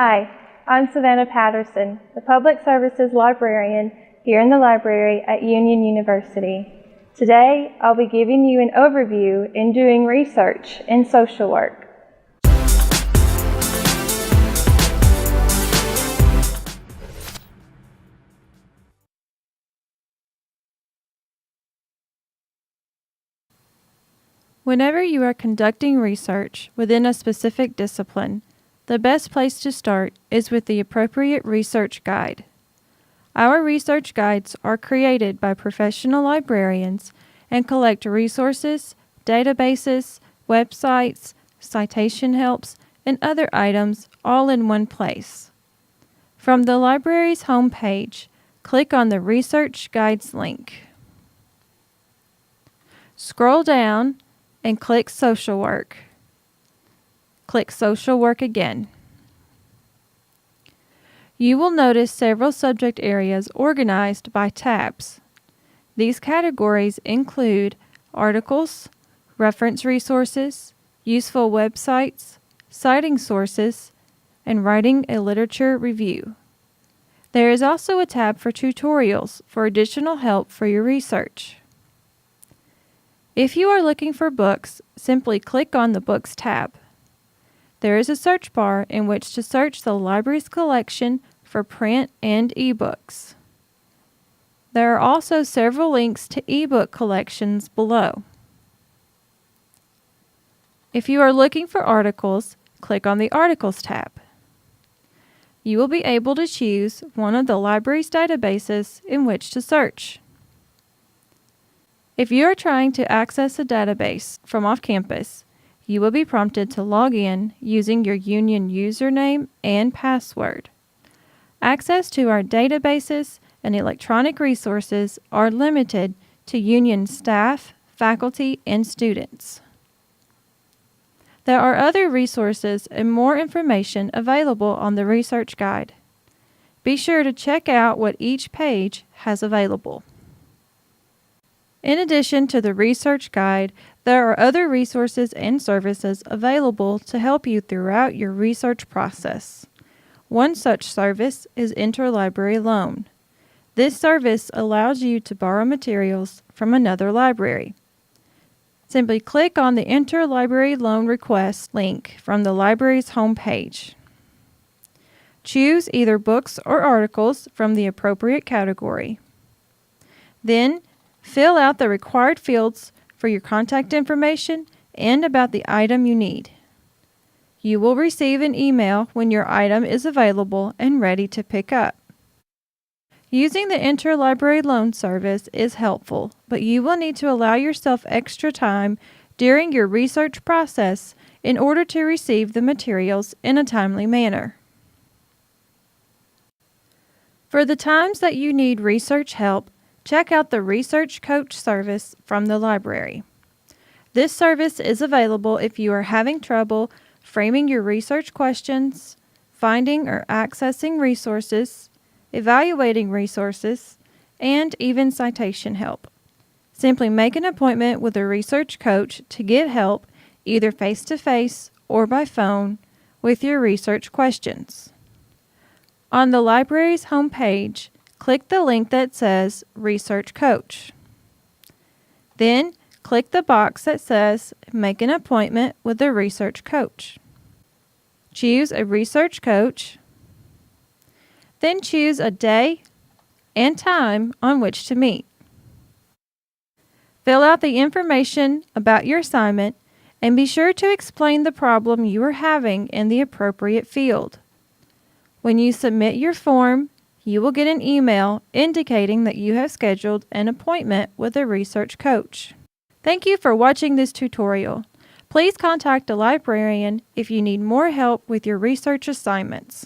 Hi, I'm Savannah Patterson, the Public Services Librarian here in the library at Union University. Today, I'll be giving you an overview in doing research in social work. Whenever you are conducting research within a specific discipline, the best place to start is with the appropriate research guide. Our research guides are created by professional librarians and collect resources, databases, websites, citation helps, and other items all in one place. From the library's homepage, click on the Research Guides link. Scroll down and click Social Work. Click Social Work again. You will notice several subject areas organized by tabs. These categories include articles, reference resources, useful websites, citing sources, and writing a literature review. There is also a tab for tutorials for additional help for your research. If you are looking for books, simply click on the Books tab. There is a search bar in which to search the library's collection for print and ebooks. There are also several links to ebook collections below. If you are looking for articles, click on the Articles tab. You will be able to choose one of the library's databases in which to search. If you are trying to access a database from off-campus, you will be prompted to log in using your Union username and password. Access to our databases and electronic resources are limited to Union staff, faculty, and students. There are other resources and more information available on the research guide. Be sure to check out what each page has available. In addition to the research guide, there are other resources and services available to help you throughout your research process. One such service is Interlibrary Loan. This service allows you to borrow materials from another library. Simply click on the Interlibrary Loan Request link from the library's homepage. Choose either books or articles from the appropriate category. Then, fill out the required fields for your contact information and about the item you need. You will receive an email when your item is available and ready to pick up. Using the Interlibrary Loan service is helpful, but you will need to allow yourself extra time during your research process in order to receive the materials in a timely manner. For the times that you need research help, check out the Research Coach service from the library. This service is available if you are having trouble framing your research questions, finding or accessing resources, evaluating resources, and even citation help. Simply make an appointment with a research coach to get help either face-to-face or by phone with your research questions. On the library's homepage, click the link that says Research Coach. Then, click the box that says Make an appointment with a research coach. Choose a research coach. Then choose a day and time on which to meet. Fill out the information about your assignment and be sure to explain the problem you are having in the appropriate field. When you submit your form, you will get an email indicating that you have scheduled an appointment with a research coach. Thank you for watching this tutorial. Please contact a librarian if you need more help with your research assignments.